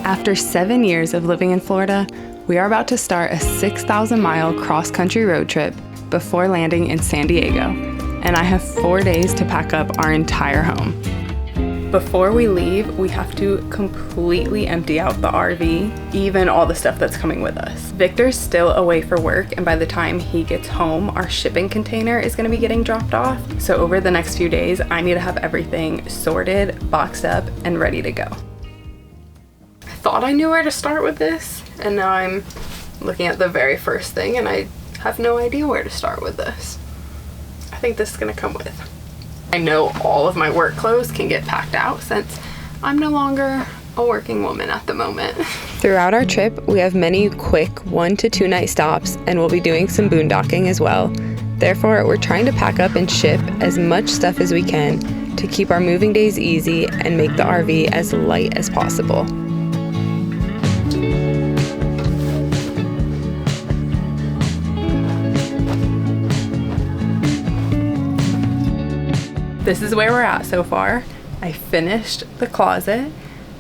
After 7 years of living in Florida, we are about to start a 6,000-mile cross-country road trip before landing in San Diego, and I have 4 days to pack up our entire home. Before we leave, we have to completely empty out the RV, even all the stuff that's coming with us. Victor's still away for work, and by the time he gets home, our shipping container is going to be getting dropped off. So over the next few days, I need to have everything sorted, boxed up, and ready to go. I thought I knew where to start with this, and now I'm looking at the very first thing, and I have no idea where to start with this. I think this is going to come with. I know all of my work clothes can get packed out since I'm no longer a working woman at the moment. Throughout our trip, we have many quick 1 to 2 night stops, and we'll be doing some boondocking as well. Therefore, we're trying to pack up and ship as much stuff as we can to keep our moving days easy and make the RV as light as possible. This is where we're at so far. I finished the closet.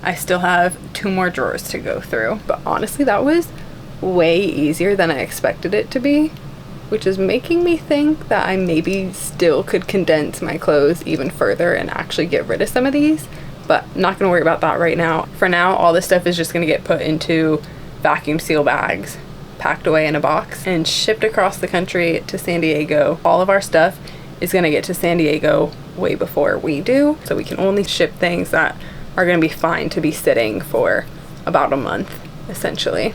I still have 2 more drawers to go through, but honestly that was way easier than I expected it to be, which is making me think that I maybe still could condense my clothes even further and actually get rid of some of these, but I'm not gonna worry about that right now. For now, all this stuff is just gonna get put into vacuum seal bags, packed away in a box, and shipped across the country to San Diego. All of our stuff is gonna get to San Diego way before we do, so we can only ship things that are gonna be fine to be sitting for about a month, essentially.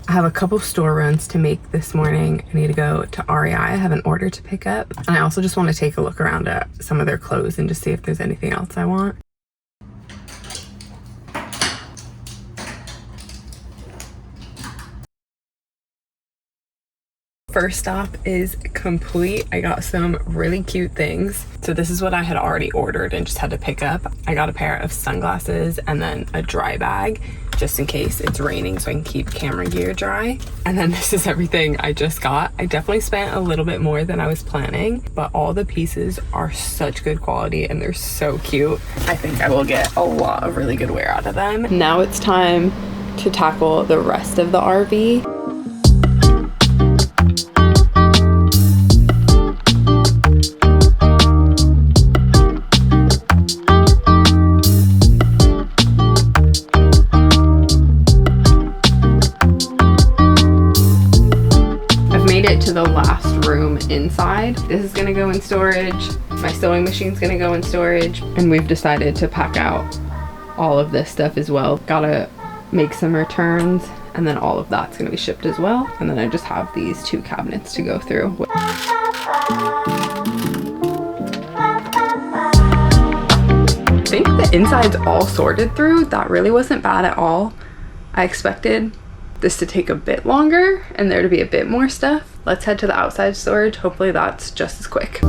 I have a couple store runs to make this morning. I need to go to REI. I have an order to pick up, and I also just want to take a look around at some of their clothes and just see if there's anything else I want. First stop is complete. I got some really cute things. So this is what I had already ordered and just had to pick up. I got a pair of sunglasses and then a dry bag just in case it's raining so I can keep camera gear dry. And then this is everything I just got. I definitely spent a little bit more than I was planning, but all the pieces are such good quality and they're so cute. I think I will get a lot of really good wear out of them. Now it's time to tackle the rest of the RV. To the last room inside. This is gonna go in storage. My sewing machine's gonna go in storage. And we've decided to pack out all of this stuff as well. Gotta make some returns, and then all of that's gonna be shipped as well. And then I just have these 2 cabinets to go through. I think the inside's all sorted through. That really wasn't bad at all. I expected this to take a bit longer and there to be a bit more stuff. Let's head to the outside storage. Hopefully that's just as quick.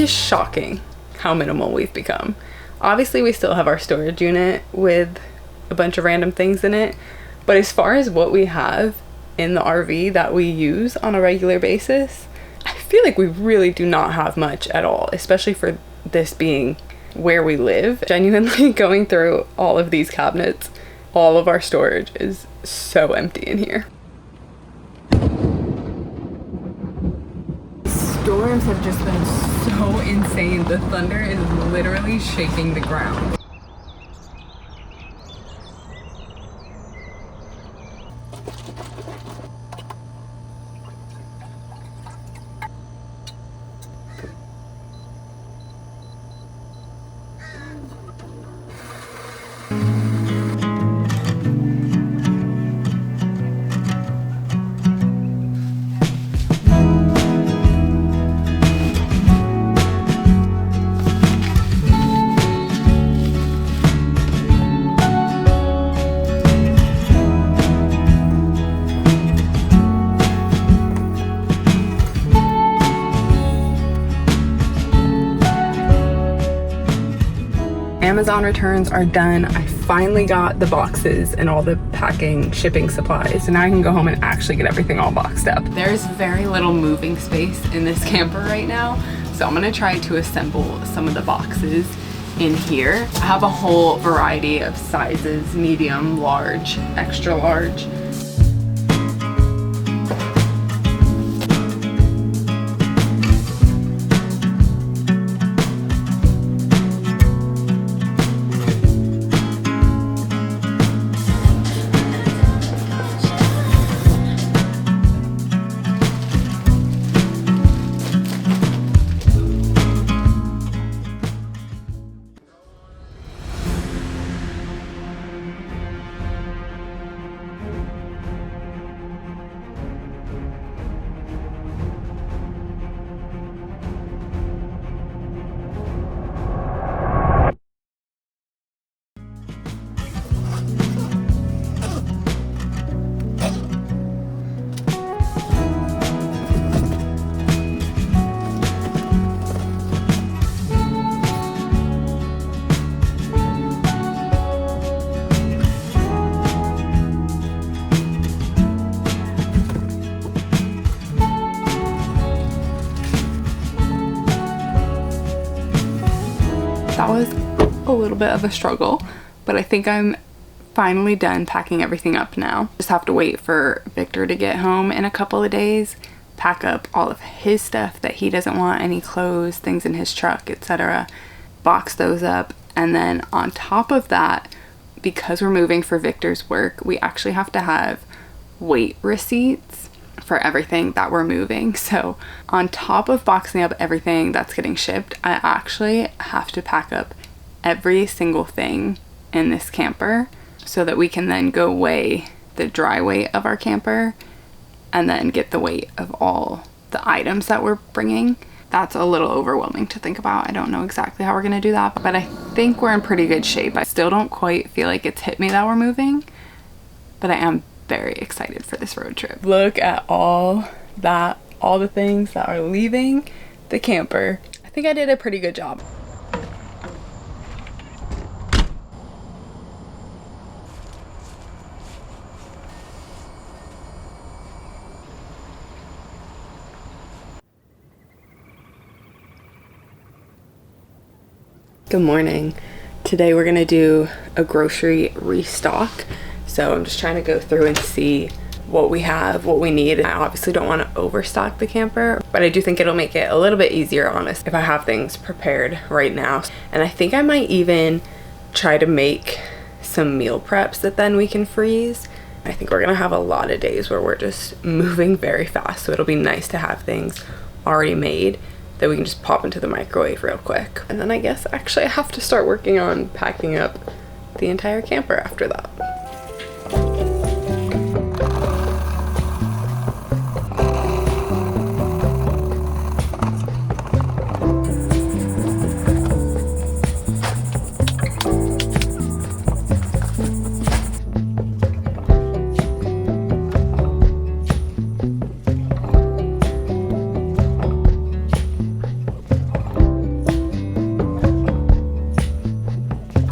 Shocking how minimal we've become. Obviously we still have our storage unit with a bunch of random things in it, but as far as what we have in the RV that we use on a regular basis, I feel like we really do not have much at all, especially for this being where we live. Genuinely going through all of these cabinets, all of our storage is so empty in here. Storms have just been so insane. The thunder is literally shaking the ground. Amazon returns are done. I finally got the boxes and all the packing, shipping supplies. So now I can go home and actually get everything all boxed up. There's very little moving space in this camper right now. So I'm gonna try to assemble some of the boxes in here. I have a whole variety of sizes, medium, large, extra large. That was a little bit of a struggle, but I think I'm finally done packing everything up now. Just have to wait for Victor to get home in a couple of days, pack up all of his stuff that he doesn't want, any clothes, things in his truck, etc. Box those up, and then on top of that, because we're moving for Victor's work, we actually have to have weight receipts for everything that we're moving. So on top of boxing up everything that's getting shipped, I actually have to pack up every single thing in this camper so that we can then go weigh the dry weight of our camper and then get the weight of all the items that we're bringing. That's a little overwhelming to think about. I don't know exactly how we're gonna do that, but I think we're in pretty good shape. I still don't quite feel like it's hit me that we're moving, but I am very excited for this road trip. Look at all the things that are leaving the camper. I think I did a pretty good job. Good morning. Today we're gonna do a grocery restock. So I'm just trying to go through and see what we have, what we need. I obviously don't want to overstock the camper, but I do think it'll make it a little bit easier on us if I have things prepared right now. And I think I might even try to make some meal preps that then we can freeze. I think we're gonna have a lot of days where we're just moving very fast, so it'll be nice to have things already made that we can just pop into the microwave real quick. And then I guess actually I have to start working on packing up the entire camper after that.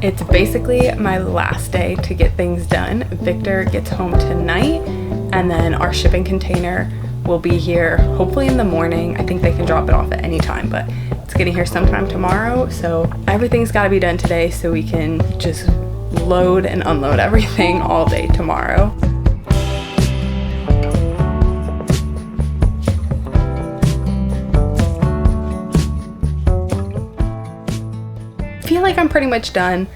It's basically my last day to get things done. Victor gets home tonight, and then our shipping container will be here hopefully in the morning. I think they can drop it off at any time, but it's getting here sometime tomorrow. So everything's got to be done today so we can just load and unload everything all day tomorrow. I feel like I'm pretty much done.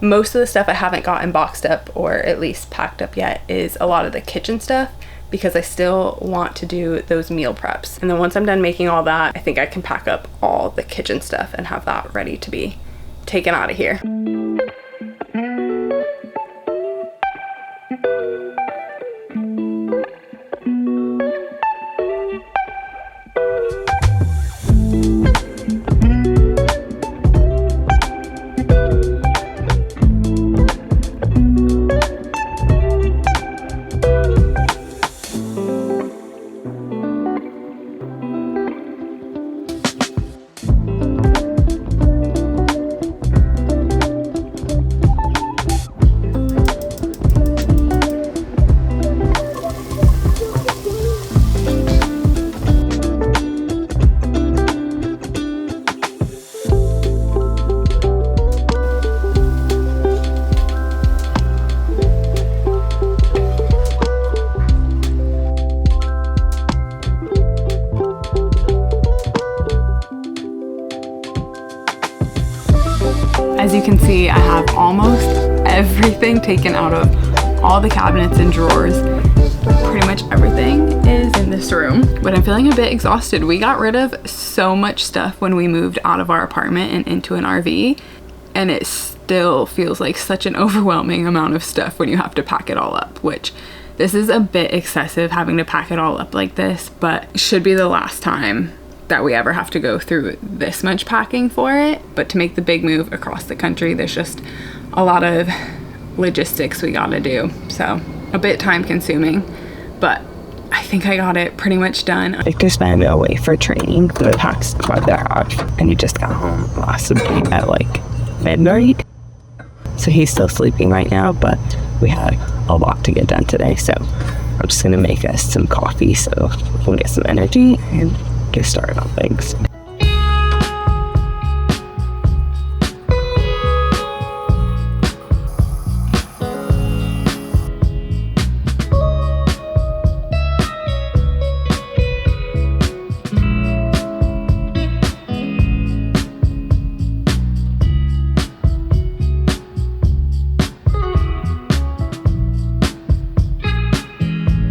Most of the stuff I haven't gotten boxed up or at least packed up yet is a lot of the kitchen stuff, because I still want to do those meal preps. And then once I'm done making all that, I think I can pack up all the kitchen stuff and have that ready to be taken out of here. see, I have almost everything taken out of all the cabinets and drawers. Pretty much everything is in this room, but I'm feeling a bit exhausted. We got rid of so much stuff when we moved out of our apartment and into an RV, and it still feels like such an overwhelming amount of stuff when you have to pack it all up, which this is a bit excessive having to pack it all up like this, but it should be the last time that we ever have to go through this much packing for it. But to make the big move across the country, there's just a lot of logistics we gotta do, so a bit time consuming, but I think I got it pretty much done. Victor's been away for training, the tax club garage, and he just got home last night at like midnight, so he's still sleeping right now, but we had a lot to get done today, so I'm just gonna make us some coffee so we can get some energy and get started on things.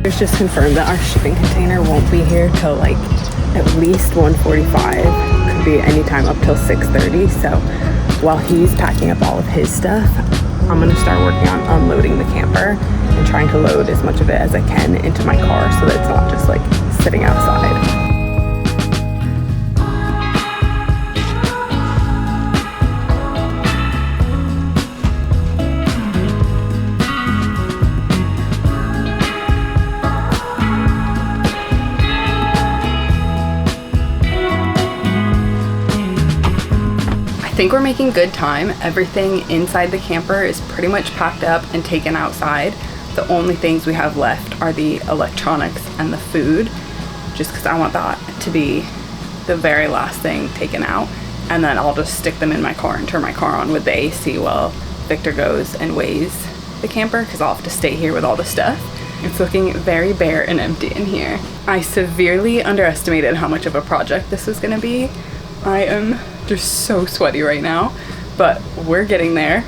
It's just confirmed that our shipping container won't be here till like at least 1:45, could be anytime up till 6:30. So while he's packing up all of his stuff, I'm gonna start working on unloading the camper and trying to load as much of it as I can into my car so that it's not just like sitting outside. I think we're making good time. Everything inside the camper is pretty much packed up and taken outside. The only things we have left are the electronics and the food, just because I want that to be the very last thing taken out. And then I'll just stick them in my car and turn my car on with the AC while Victor goes and weighs the camper, because I'll have to stay here with all the stuff. It's looking very bare and empty in here. I severely underestimated how much of a project this was gonna be. I am just so sweaty right now, but we're getting there.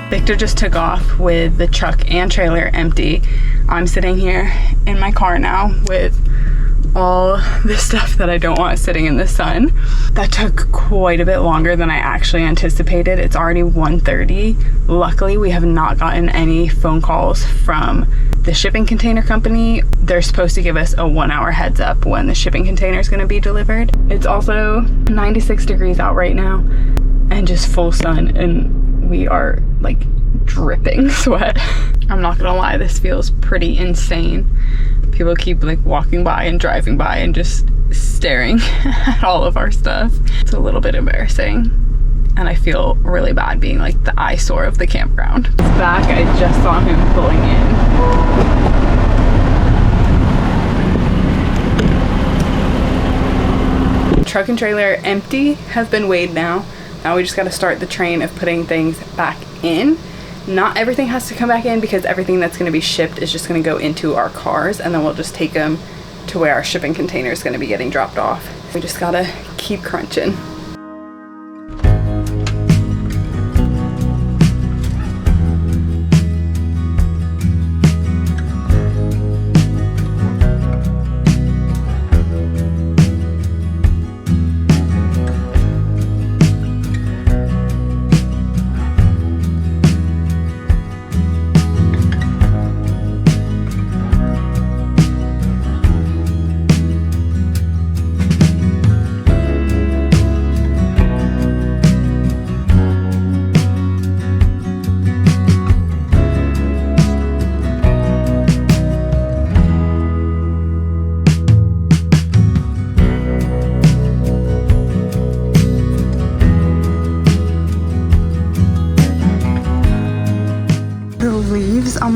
Victor just took off with the truck and trailer empty. I'm sitting here in my car now with all the stuff that I don't want sitting in the sun. That took quite a bit longer than I actually anticipated. It's already 1:30. Luckily, we have not gotten any phone calls from the shipping container company. They're supposed to give us a 1-hour heads up when the shipping container is going to be delivered. It's also 96 degrees out right now and just full sun, and we are like dripping sweat. I'm not gonna lie, this feels pretty insane. People keep like walking by and driving by and just staring at all of our stuff. It's a little bit embarrassing, and I feel really bad being like the eyesore of the campground. It's back, I just saw him pulling in. Truck and trailer empty has been weighed now. Now we just gotta start the train of putting things back in. Not everything has to come back in, because everything that's gonna be shipped is just gonna go into our cars, and then we'll just take them to where our shipping container is gonna be getting dropped off. We just gotta keep crunching.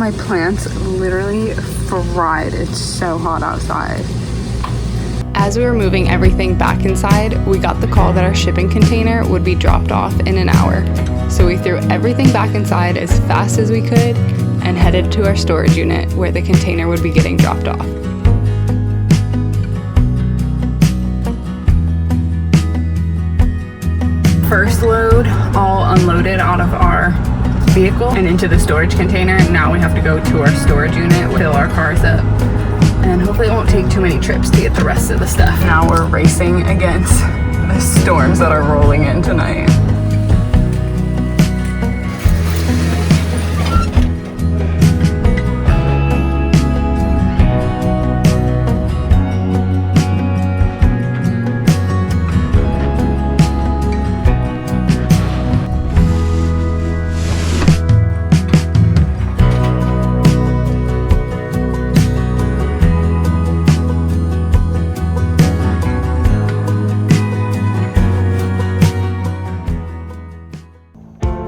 My plants literally fried. It's so hot outside. As we were moving everything back inside, we got the call that our shipping container would be dropped off in an hour. So we threw everything back inside as fast as we could and headed to our storage unit where the container would be getting dropped off. First load all unloaded out of our vehicle and into the storage container. Now we have to go to our storage unit, fill our cars up, and hopefully it won't take too many trips to get the rest of the stuff. Now we're racing against the storms that are rolling in tonight.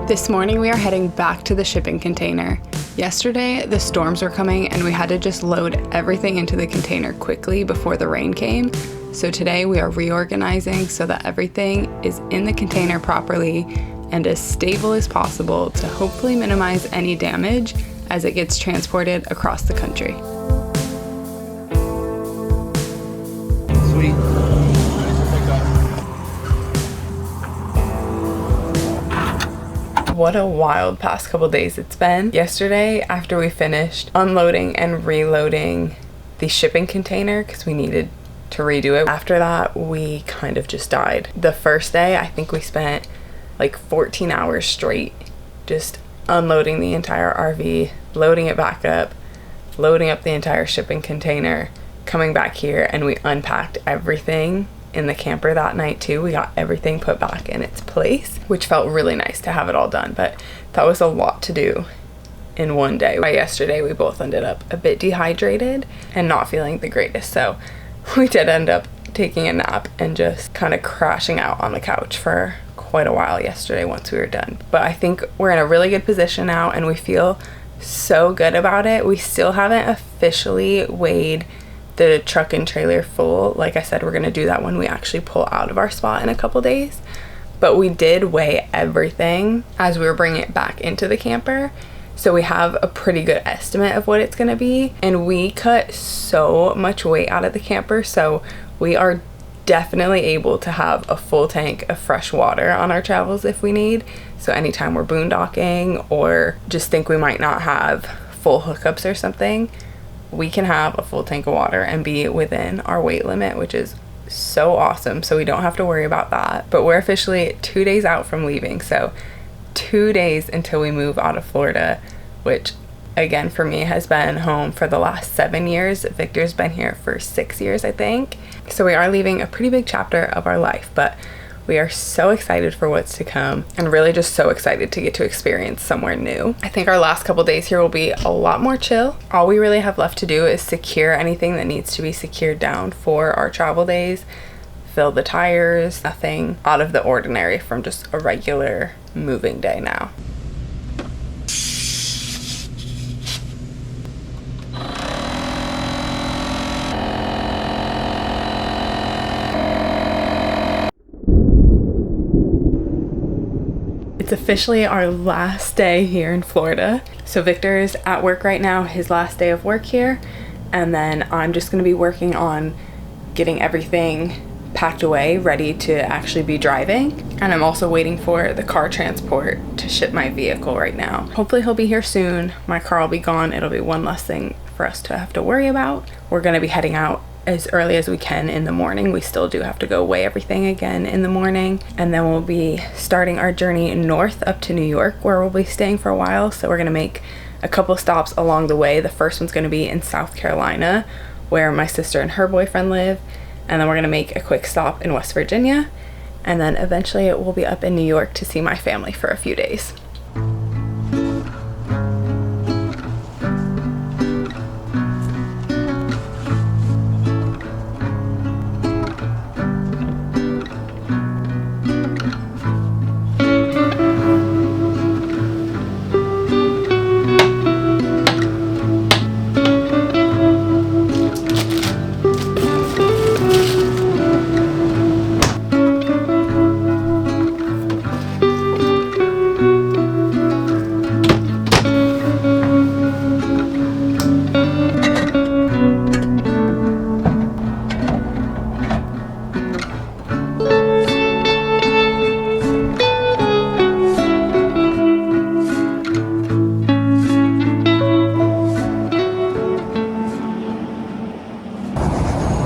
This morning we are heading back to the shipping container. Yesterday the storms were coming and we had to just load everything into the container quickly before the rain came. So today we are reorganizing so that everything is in the container properly and as stable as possible to hopefully minimize any damage as it gets transported across the country. Sweet. What a wild past couple days it's been. Yesterday, after we finished unloading and reloading the shipping container, because we needed to redo it, after that, we kind of just died. The first day, I think we spent like 14 hours straight just unloading the entire RV, loading it back up, loading up the entire shipping container, coming back here, and we unpacked everything in the camper that night too. We got everything put back in its place, which felt really nice to have it all done, but that was a lot to do in one day. By yesterday we both ended up a bit dehydrated and not feeling the greatest, so we did end up taking a nap and just kind of crashing out on the couch for quite a while yesterday once we were done. But I think we're in a really good position now and we feel so good about it. We still haven't officially weighed the truck and trailer full. Like I said, we're gonna do that when we actually pull out of our spot in a couple days. But we did weigh everything as we were bringing it back into the camper. So we have a pretty good estimate of what it's gonna be. And we cut so much weight out of the camper. So we are definitely able to have a full tank of fresh water on our travels if we need. So anytime we're boondocking or just think we might not have full hookups or something, we can have a full tank of water and be within our weight limit, which is so awesome. So we don't have to worry about that. But we're officially 2 days out from leaving. So 2 days until we move out of Florida, which again for me has been home for the last 7 years. Victor's been here for 6 years, I think. So we are leaving a pretty big chapter of our life, but we are so excited for what's to come and really just so excited to get to experience somewhere new. I think our last couple days here will be a lot more chill. All we really have left to do is secure anything that needs to be secured down for our travel days, fill the tires, nothing out of the ordinary from just a regular moving day now. It's officially our last day here in Florida. So Victor is at work right now, his last day of work here, and then I'm just gonna be working on getting everything packed away, ready to actually be driving. And I'm also waiting for the car transport to ship my vehicle right now. Hopefully he'll be here soon. My car will be gone. It'll be one less thing for us to have to worry about. We're gonna be heading out as early as we can in the morning. We still do have to go weigh everything again in the morning, and then we'll be starting our journey north up to New York, where we'll be staying for a while. So we're gonna make a couple stops along the way. The first one's gonna be in South Carolina, where my sister and her boyfriend live, and then we're gonna make a quick stop in West Virginia, and then eventually we'll be up in New York to see my family for a few days.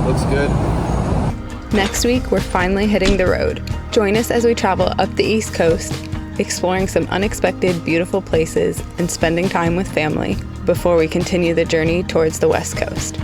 Looks good. Next week, we're finally hitting the road. Join us as we travel up the East Coast, exploring some unexpected, beautiful places and spending time with family before we continue the journey towards the West Coast.